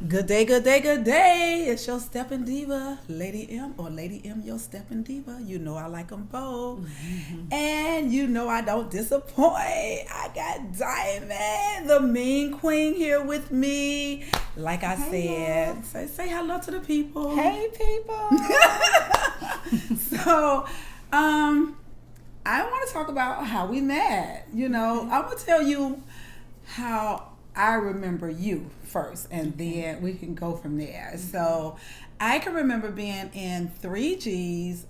Good day, good day, good day. It's your Steppin Diva, Lady M, or Lady M, your Steppin Diva. You know I like them both. And you know I don't disappoint. I got Diamond, the mean queen, here with me. Like I said, say hello to the people. Hey, people. So, I want to talk about how we met. You know, I'm going to tell you how I remember you first, and then we can go from there. So I can remember being in 3Gs,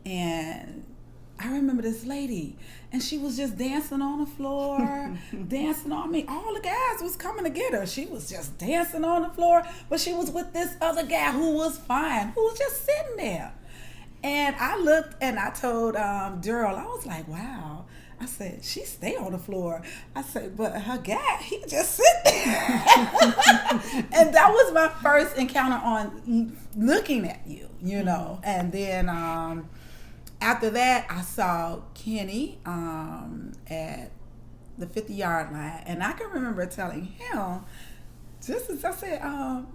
and I remember this lady, and she was just dancing on the floor, dancing on me. All the guys was coming to get her. She was just dancing on the floor, but she was with this other guy who was fine, who was just sitting there. And I looked and I told Daryl, I was like, wow. I said, she stay on the floor. I said, but her guy, he just sit there. And that was my first encounter on looking at you, you know. And then after that, I saw Kenny at the 50-yard line. And I can remember telling him, just as I said,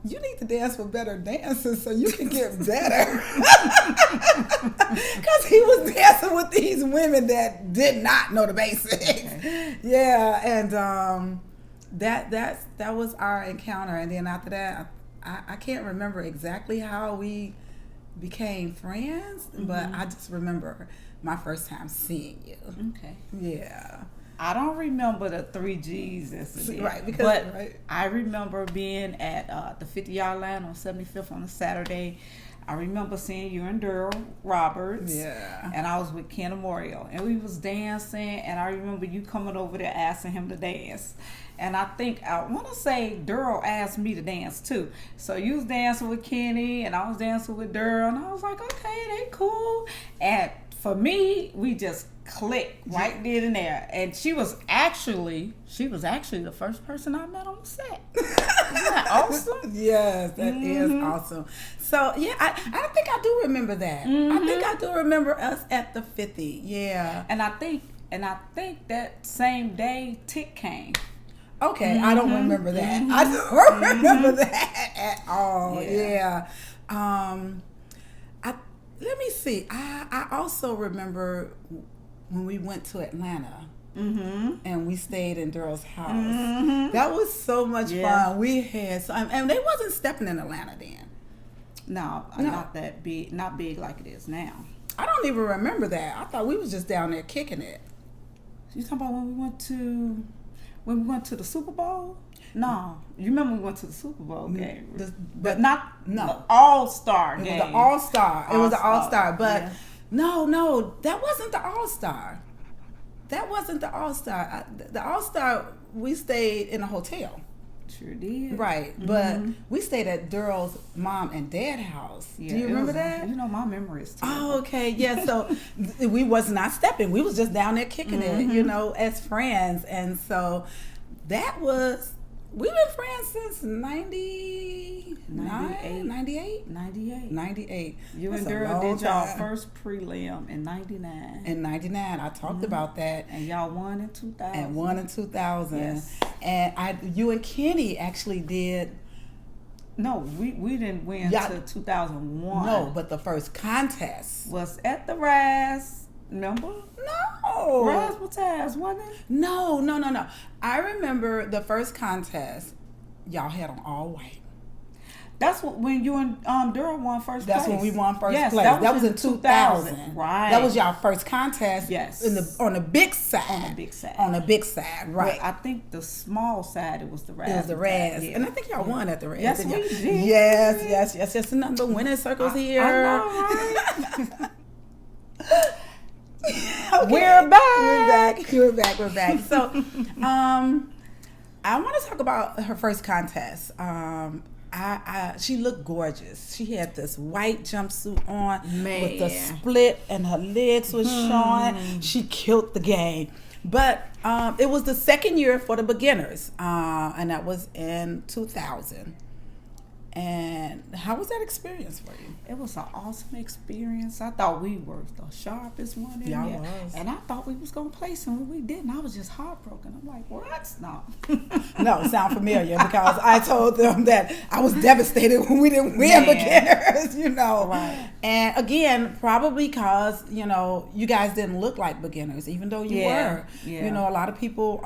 you need to dance with better dancers so you can get better. Because he was dancing with these women that did not know the basics. Okay. Yeah, and that was our encounter. And then after that, I can't remember exactly how we became friends, but I just remember my first time seeing you. Okay. Yeah. I don't remember the 3Gs incident, right? But I remember being at the 50-yard line on 75th on a Saturday. I remember seeing you and Daryl Roberts. Yeah. And I was with Ken Memorial, and we was dancing. And I remember you coming over there asking him to dance. And I want to say Daryl asked me to dance too. So you was dancing with Kenny, and I was dancing with Daryl, and I was like, okay, they cool. And for me, we just clicked right then and there. And she was actually the first person I met on the set. Isn't that awesome? Yes, that is awesome. So yeah, I think I do remember that. I think I do remember us at the 50. Yeah. And I think that same day Tick came. Okay, I don't remember that. I don't remember that at all. Yeah. Let me see. I also remember when we went to Atlanta and we stayed in Daryl's house. That was so much fun. We had and they wasn't stepping in Atlanta then. No, not that big, not big like it is now. I don't even remember that. I thought we was just down there kicking it. You talking about when we went to the Super Bowl? No, you remember we went to the Super Bowl game, but not the All-Star game. It was the All-Star. It was the All-Star, but no, that wasn't the All-Star. That wasn't the All-Star. The All-Star, we stayed in a hotel. Sure did. Right, but we stayed at Daryl's mom and dad house. Do you remember that? You know, my memory is terrible. Oh, okay, yeah. So we was not stepping. We was just down there kicking it, you know, as friends. And so that was. We've been friends since 98. 98. You That's and Daryl did y'all first prelim in 99. In 99, I talked about that. And y'all won in 2000. And won in 2000. Yes. And you and Kenny actually did. No, we didn't win until 2001. No, but the first contest was at the Raz. Remember? No. Razzmatazz, wasn't it? No. I remember the first contest, y'all had on all white. That's when you and Daryl won first place. That's when we won first place. That was in 2000. Right. That was y'all first contest. Yes. On the big side. On the big side, right. But I think the small side, it was the Raz. It was the Raz. Yeah. And I think y'all won at the Raz. Yes, we did. Yes. Another winning circles here. I know, right? Okay. We're back. So, I want to talk about her first contest. She looked gorgeous. She had this white jumpsuit on with the split, and her legs was showing. She killed the game. But it was the second year for the beginners, and that was in 2000. And how was that experience for you? It was an awesome experience. I thought we were the sharpest one in Y'all there. was. And I thought we was going to place and we didn't. I was just heartbroken. I'm like, what? No. No, sound familiar because I told them that I was devastated when we didn't win beginners, you know. Right. And again, probably because, you know, you guys didn't look like beginners, even though you were. Yeah. You know, a lot of people,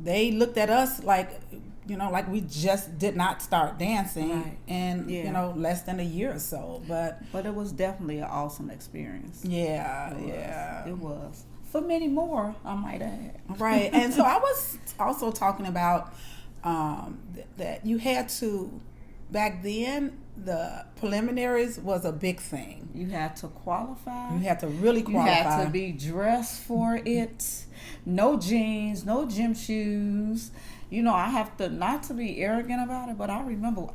they looked at us like, you know, like we just did not start dancing in, you know, less than a year or so. But it was definitely an awesome experience. It was. For many more, I might add. Right. And so I was also talking about that you had to, back then, the preliminaries was a big thing. You had to qualify. You had to really qualify. You had to be dressed for it. No jeans, no gym shoes. You know, I have to, not to be arrogant about it, but I remember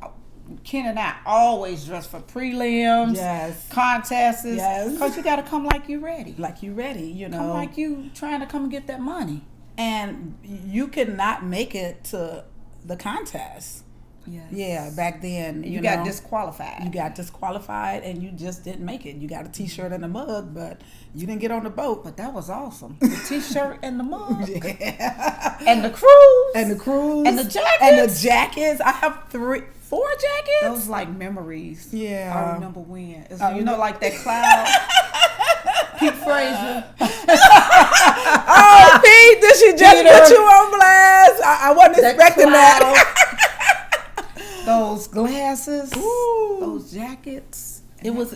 Ken and I always dressed for prelims, contests, because you got to come like you ready. Like you ready, you know. Come like you trying to come and get that money. And you could not make it to the contest. Yes. Yeah, back then. You got disqualified. You got disqualified and you just didn't make it. You got a t-shirt and a mug, but you didn't get on the boat. But that was awesome. The t-shirt and the mug. Yeah. And the cruise. And the cruise. And the jackets. And the jackets. I have 4 jackets. Those like memories. Yeah. I remember when. You know, like that cloud. Pete Frazier. Oh, Pete, did she just put you on blast? I wasn't expecting that. Those glasses, ooh, those jackets. It was,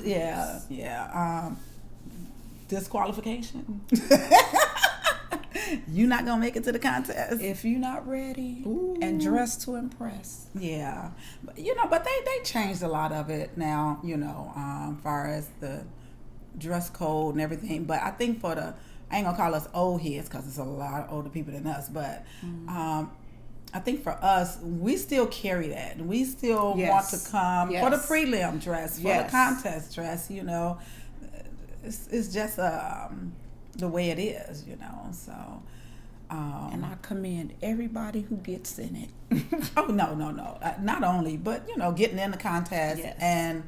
disqualification. You're not going to make it to the contest. If you're not ready and dressed to impress. Yeah. But, you know, but they changed a lot of it now, you know, as far as the dress code and everything. But I think for the, I ain't going to call us old heads because it's a lot of older people than us, but I think for us, we still carry that. We still want to come for the prelim dress, for the contest dress, you know. It's just the way it is, you know. So, and I commend everybody who gets in it. Oh, no. Not only, but, you know, getting in the contest. And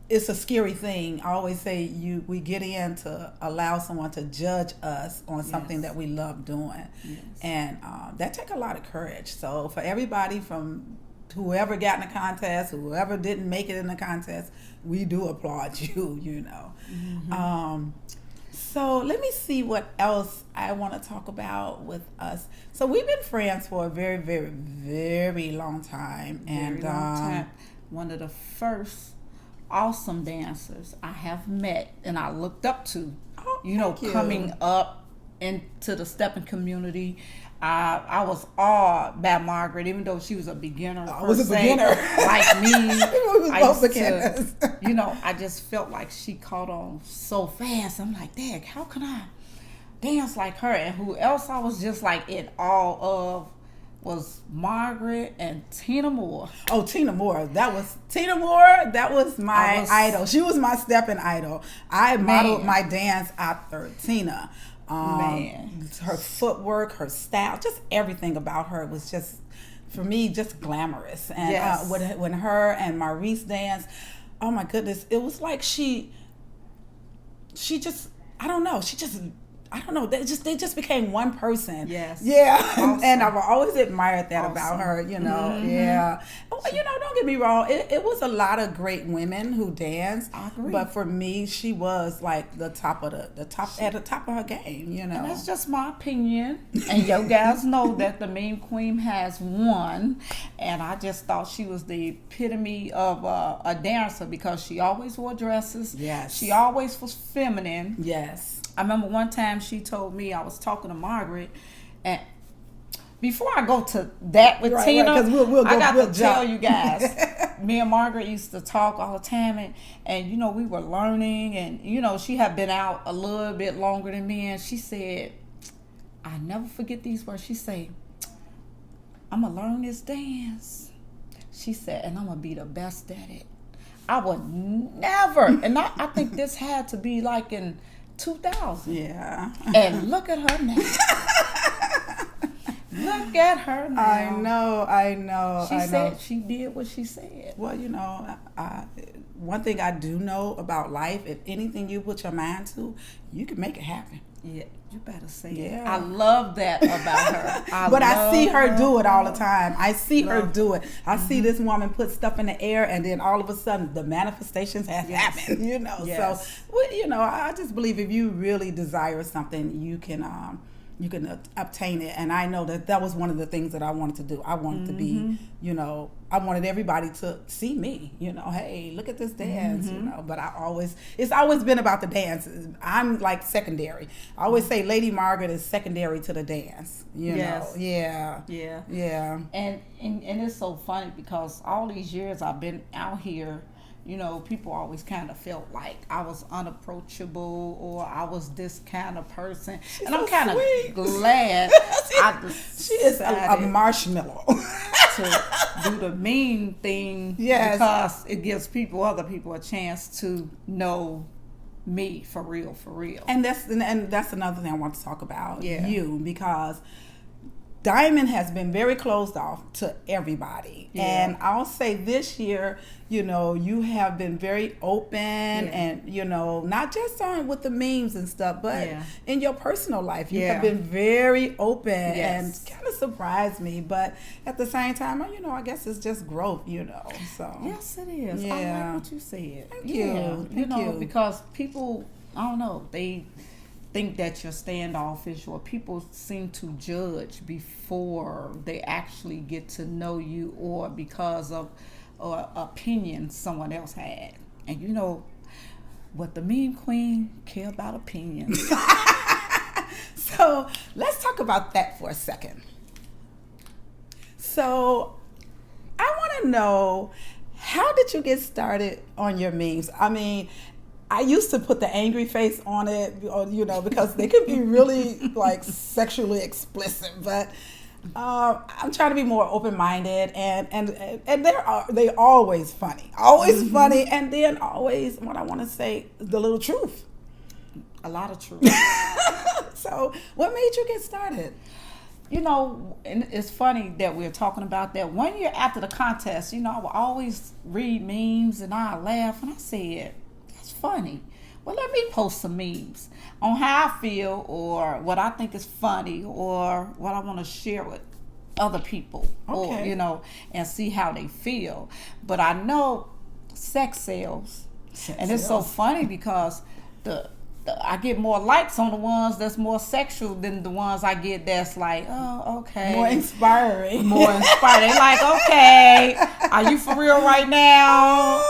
it's a scary thing. I always say we get in to allow someone to judge us on something that we love doing. And that takes a lot of courage. So for everybody, from whoever got in the contest, whoever didn't make it in the contest, we do applaud you, you know. So let me see what else I want to talk about with us. So we've been friends for a very, very, very long time. Very long time. One of the first awesome dancers I have met and I looked up to, coming up into the Steppin community. I was awed by Margaret, even though she was a beginner. I was a beginner. Like me. We was both beginners. I just felt like she caught on so fast. I'm like, dang, how can I dance like her? And who else I was just like in awe of was Margaret and Tina Moore. Oh, Tina Moore. That was my idol. She was my Steppin idol. I modeled my dance after Tina. Her footwork, her style, just everything about her was just, for me, just glamorous. And when her and Maurice danced, oh my goodness, it was like she just, I don't know, they just became one person. Yes. Yeah. Awesome. And I've always admired that about her, you know. Yeah. You know, don't get me wrong, it was a lot of great women who danced. I agree. But for me, she was like at the top of her game, you know. And that's just my opinion. And you guys know that the Mean Queen has won. And I just thought she was the epitome of a dancer because she always wore dresses. Yes. She always was feminine. Yes. I remember one time she told me, I was talking to Margaret, and before I go to that with Tina, I got to tell you guys, me and Margaret used to talk all the time, and you know, we were learning, and you know, she had been out a little bit longer than me, and she said, I never forget these words. She said, I'm going to learn this dance. She said, and I'm going to be the best at it. I would never, and I think this had to be like in 2000. Yeah. And look at her now. Look Look at her now. I know. She said she did what she said. Well, one thing I do know about life, if anything you put your mind to, you can make it happen. Yeah, you better say it. Yeah. I love that about her. I see her do it all the time. I see her Love do it. I see this woman put stuff in the air, and then all of a sudden the manifestations have happened. Yes. So I just believe if you really desire something, you can obtain it. And I know that was one of the things that I wanted to do. I wanted to be, I wanted everybody to see me, hey, look at this dance, but it's always been about the dance. I'm like secondary. I always say Lady Margaret is secondary to the dance, Yes. know. Yeah. And it's so funny because all these years I've been out here, people always kind of felt like I was unapproachable or I was this kind of person. She's and I'm so kind of sweet. glad she is a marshmallow. to do the mean thing because it gives other people a chance to know me for real. And that's another thing I want to talk about you, because Diamond has been very closed off to everybody. Yeah. And I'll say this year, you have been very open and, not just on with the memes and stuff, but in your personal life. You have been very open and kind of surprised me. But at the same time, I guess it's just growth, So yes, it is. Yeah. I like what you said. Thank you. Thank you. Because people, I don't know, they think that you're standoffish, or people seem to judge before they actually get to know you, or because of opinions someone else had. And what the meme queen care about opinions. So let's talk about that for a second. So I want to know, how did you get started on your memes? I mean, I used to put the angry face on it, because they could be really like sexually explicit. But I'm trying to be more open-minded, and they always funny, funny, and then always what I want to say, the little truth, a lot of truth. So, what made you get started? And it's funny that we're talking about that. 1 year after the contest, I would always read memes and I laugh, and I said, funny. Well, let me post some memes on how I feel, or what I think is funny, or what I want to share with other people, or and see how they feel. But I know sex sells, and it's so funny because I get more likes on the ones that's more sexual than the ones I get that's like, oh, okay. More inspiring. They like, okay, are you for real right now?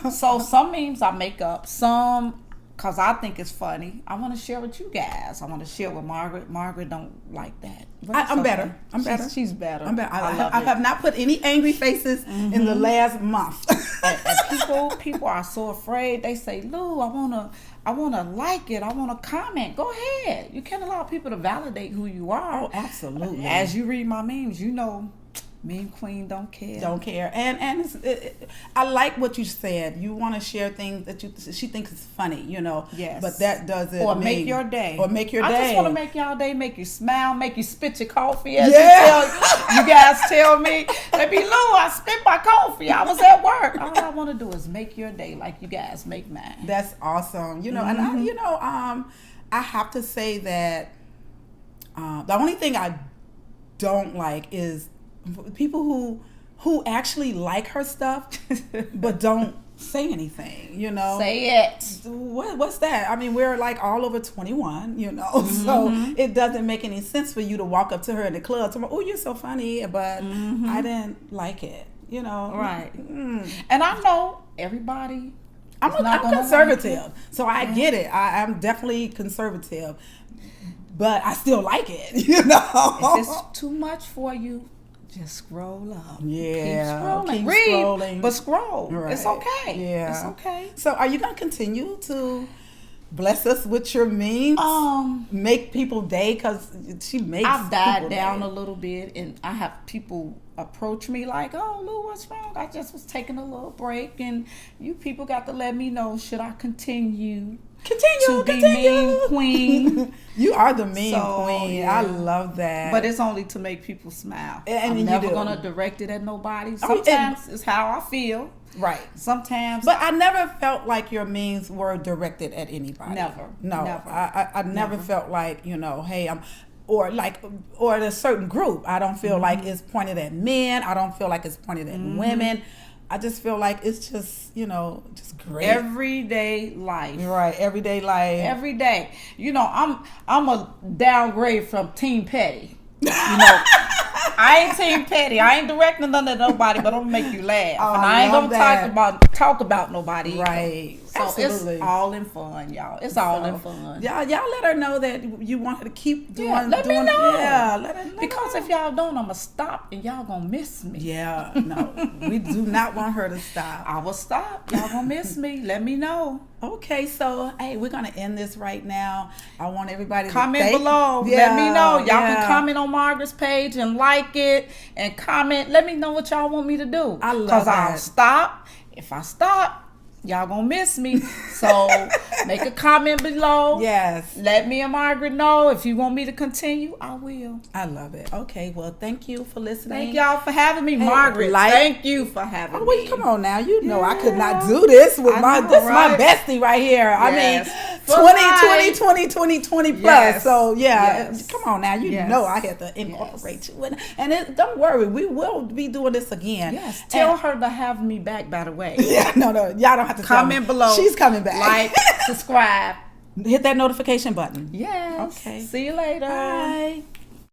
So some memes I make up, some because I think it's funny. I want to share with you guys. I want to share with Margaret. Margaret don't like that. I'm better. I'm better. She's better. I'm better. I have not put any angry faces in the last month. and people are so afraid. They say, Lou, I wanna like it. I wanna comment. Go ahead. You can't allow people to validate who you are. Oh, absolutely. As you read my memes, meme queen don't care. Don't care. And I like what you said. You want to share things that she thinks is funny, Yes. But that doesn't make your day. Or make your day. I just want to make y'all day, make you smile, make you spit your coffee. As you guys tell me, they be, Lou, I spit my coffee. I was at work. All I want to do is make your day like you guys make mine. That's awesome. And I have to say that the only thing I don't like is people who actually like her stuff but don't say anything, Say it. What's that? I mean, we're like all over 21, so it doesn't make any sense for you to walk up to her in the club to, oh, you're so funny, but I didn't like it, Right. And I know everybody. I'm conservative, so I get it. I'm definitely conservative, but I still like it, If it's too much for you, just scroll up. Yeah. Keep scrolling. Keep Read, scrolling. but scroll. Right. It's okay. Yeah. It's okay. So are you going to continue to bless us with your memes? Make people day, because she makes I've died down day. a little bit, and I have people approach me like, oh, Lou, what's wrong? I just was taking a little break, and you people got to let me know, should I continue? Continue. be mean queen. You are the mean So, queen. yeah. I love that. But it's only to make people smile. And I'm you never do. gonna direct it at nobody. Oh, Sometimes it's how I feel. right. Sometimes, But I never felt like your means were directed at anybody. Never. No. Never. I never felt like, hey, or at a certain group. I don't feel like it's pointed at men. I don't feel like it's pointed at women. I just feel like it's just, just great. everyday life. Right. Everyday life. Every day. I'm a downgrade from Team Petty. I ain't Team Petty. I ain't directing none of nobody, but I'm gonna make you laugh. Oh, and I I ain't love gonna that. talk about nobody either. Right. So Absolutely. it's all in fun, y'all. It's all in fun. Y'all let her know that you want her to keep doing. Let me know. Yeah, let her know. Because if y'all don't, I'ma stop and y'all gonna miss me. Yeah, no, we do not want her to stop. I will stop. Y'all gonna miss me. Let me know. Okay, so hey, we're gonna end this right now. I want everybody Comment to thank, below. Yeah, Let me know. Y'all yeah. can comment on Margaret's page and like it and comment. Let me know what y'all want me to do. I love Because I'll that. stop. If I stop, y'all gonna miss me. So make a comment below. Yes, Let me and Margaret know. If you want me to continue, I will. I love it. Okay, well, thank you for listening. Thank y'all for having me, Margaret. Thank you for having Well, me. come on now. You know I could not do this with I know, this is right? my bestie right here. Yes. I mean, For 20, life. 20 plus. Yes. So yeah, Yes. come on now. You Yes. know I had to incorporate you and don't worry, we will be doing this again. Yes. Tell her to have me back, by the way. Yeah, no, y'all don't have to tell Comment me. below. She's coming back. Like, subscribe. Hit that notification button. Yes. Okay. See you later. Bye.